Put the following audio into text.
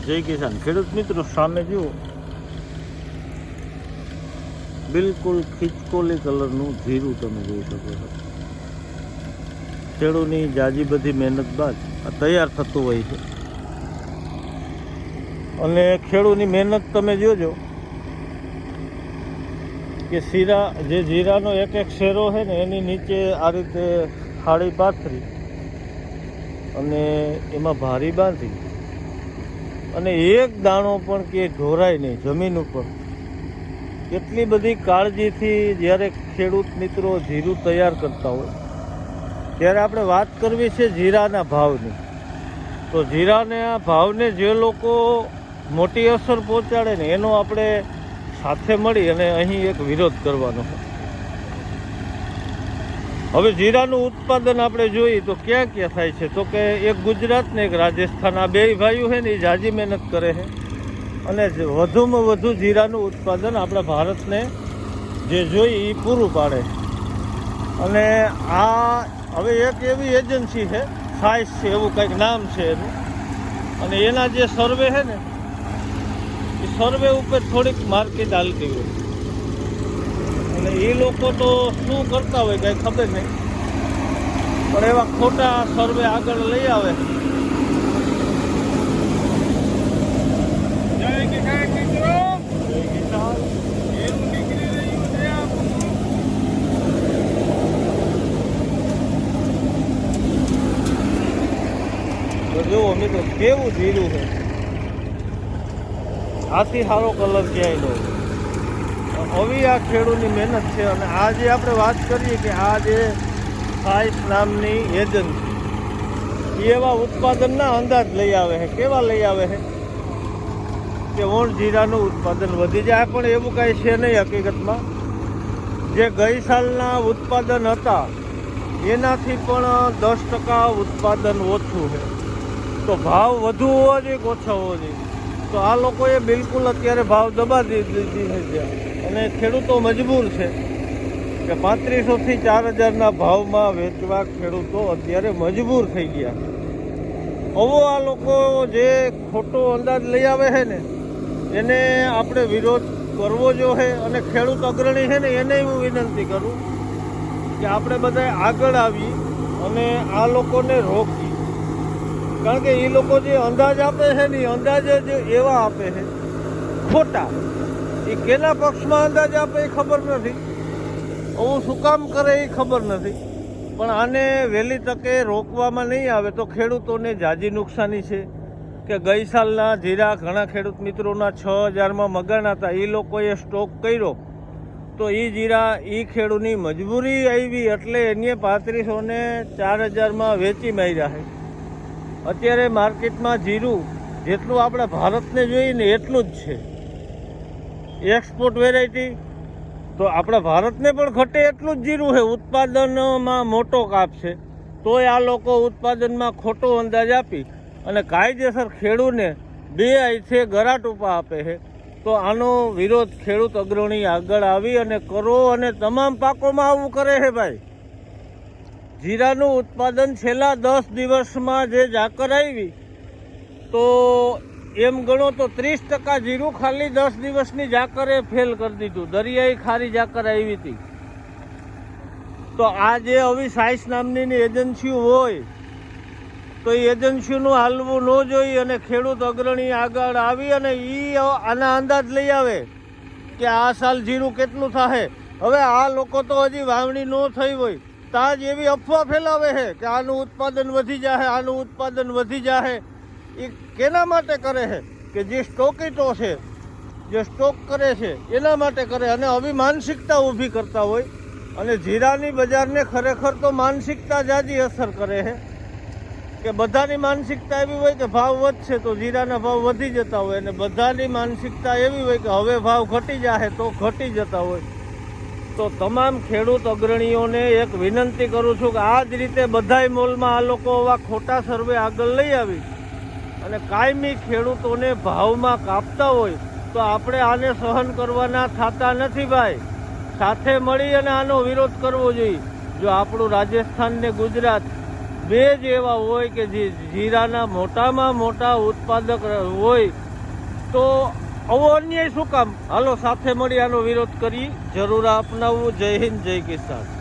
જય કિસાન. ખેડૂત મિત્રો સામે જુઓ, બિલકુલ ખીચકોલી કલરનું જીરું તમે જોઈ શકો છો. ખેડૂતની જાજી બધી મહેનત બાદ આ તૈયાર થતું હોય છે. અને ખેડૂતની મહેનત તમે જોજો કે જે જીરાનો એક એક શેરો છે ને એની નીચે આ રીતે થાળી પાથરી અને એમાં ભારી બાંધી અને એક દાણો પણ કે ઢોરાય નહીં જમીન ઉપર. કેટલી બધી કાળજીથી જ્યારે ખેડૂત મિત્રો જીરું તૈયાર કરતા હોય ત્યારે આપણે વાત કરવી છે જીરાના ભાવની. તો જીરાના ભાવને જે લોકો મોટી અસર પહોંચાડે ને એનો આપણે સાથે મળી અને અહીં એક વિરોધ કરવાનો છે. હવે જીરાનું ઉત્પાદન આપણે જોઈએ તો ક્યાં ક્યાં થાય છે, તો કે એક ગુજરાત ને એક રાજસ્થાન, આ બે ભાઈઓ છે ને એ જાજી મહેનત કરે છે અને વધુમાં વધુ જીરાનું ઉત્પાદન આપણા ભારતને જે જોઈએ એ પૂરું પાડે. અને આ હવે એક એવી એજન્સી છે, સાઇસ છે એવું કંઈક નામ છે એનું, અને એના જે સર્વે છે ને એ સર્વે ઉપર થોડીક માર્કેટ હાલતી હોય અને એ લોકો તો શું કરતા હોય કંઈ ખબર નહીં, પણ એવા ખોટા સર્વે આગળ લઈ આવે. જુઓ મિત્રો કેવું જીરું છે, આથી સારો કલર ક્યાંય ન. હવે આ ખેડૂતની મહેનત છે. અને આજે આપણે વાત કરીએ કે આ જે સાઇસ નામની એજન્સી એવા ઉત્પાદનના અંદાજ લઈ આવે છે. કેવા લઈ આવે છે કે ઓણ જીરાનું ઉત્પાદન વધી જાય, પણ એવું કાંઈ છે નહીં. હકીકતમાં જે ગઈ સાલના ઉત્પાદન હતા એનાથી પણ 10% ઉત્પાદન ઓછું છે. તો ભાવ વધુ હોવો જોઈએ કે ઓછા હોવો જોઈએ? તો આ લોકોએ બિલકુલ અત્યારે ભાવ દબાવી દીધી છે અને ખેડૂતો મજબૂર છે કે 3500થી 4000ના ભાવમાં વેચવા ખેડૂતો અત્યારે મજબૂર થઈ ગયા. હવે આ લોકો જે ખોટો અંદાજ લઈ આવે છે ને એને આપણે વિરોધ કરવો જોઈએ. અને ખેડૂત અગ્રણી છે ને એને હું વિનંતી કરું કે આપણે બધા આગળ આવી અને આ લોકોને રોકી. કારણ કે એ લોકો જે અંદાજ આપે છે ને એ અંદાજ જ એવા આપે છે ખોટા. એ કેના પક્ષમાં અંદાજ આપે એ ખબર નથી, હું શું કામ કરે એ ખબર નથી. પણ આને વહેલી તકે રોકવામાં નહીં આવે તો ખેડૂતોને જાજી નુકસાની છે. કે ગઈ સાલના જીરા ઘણા ખેડૂત મિત્રોના 6000માં મગાણા હતા, એ લોકોએ સ્ટોક કર્યો તો એ જીરા એ ખેડૂતની મજબૂરી આવી એટલે એને 3500 ને 4000માં વેચી માર્યા છે. અત્યારે માર્કેટમાં જીરું જેટલું આપણા ભારતને જોઈએ ને એટલું જ છે. એક્સપોર્ટ વેરાયટી તો આપણા ભારતને પણ ઘટે એટલું જ જીરું છે. ઉત્પાદનમાં મોટો કાપ છે તોય આ લોકો ઉત્પાદનમાં ખોટો અંદાજ આપી અને કાયદેસર ખેડૂતને બે આઈથે ગરાટ ઉપા આપે છે. તો આનો વિરોધ ખેડૂત અગ્રણી આગળ આવી અને કરો. અને તમામ પાકોમાં આવું કરે છે ભાઈ. જીરાનું ઉત્પાદન છેલ્લા 10 દિવસમાં જે જાકર આવી તો એમ ગણો તો 30% જીરું ખાલી 10 દિવસની જાકરે ફેલ કરી દીધું. દરિયાઈ ખારી જાકર આવી હતી. તો આ જે હવે સાઇસ નામની એજન્સીઓ હોય તો એ એજન્સીનું હાલવું ન જોઈએ અને ખેડૂત અગ્રણી આગળ આવી અને એ આના અંદાજ લઈ આવે કે આ સાલ જીરું કેટલું થાય. હવે આ લોકો તો હજી વાવણી ન થઈ હોય ત્યાં જ એવી અફવા ફેલાવે છે કે આનું ઉત્પાદન વધી જાય, આનું ઉત્પાદન વધી જાય. એ કેના માટે કરે છે કે જે સ્ટોકીટો છે, જે સ્ટોક કરે છે એના માટે કરે. અને આવી માનસિકતા ઊભી કરતા હોય. અને જીરાની બજારને ખરેખર તો માનસિકતા જાજી અસર કરે છે કે બધાની માનસિકતા એવી હોય કે ભાવ વધશે તો જીરાના ભાવ વધી જતા હોય, અને બધાની માનસિકતા એવી હોય કે હવે ભાવ ઘટી જાય તો ઘટી જતા હોય. તો તમામ ખેડૂત અગ્રણીઓને એક વિનંતી કરું છું કે આ જ રીતે બધાય મોલમાં આ લોકો આવા ખોટા સર્વે આગળ લઈ આવી અને કાયમી ખેડૂતોને ભાવમાં કાપતા હોય તો આપણે આને સહન કરવાના થતા નથી ભાઈ. સાથે મળી અને આનો વિરોધ કરવો જોઈએ. જો આપણું રાજસ્થાન ને ગુજરાત બે જ એવા હોય કે જે જીરાના મોટામાં મોટા ઉત્પાદક હોય, તો આવો અન્યાય શું કામ? હાલો સાથે મળી આનો વિરોધ કરી, જરૂર અપનાવવું. જય હિન્દ, જય કિસાન.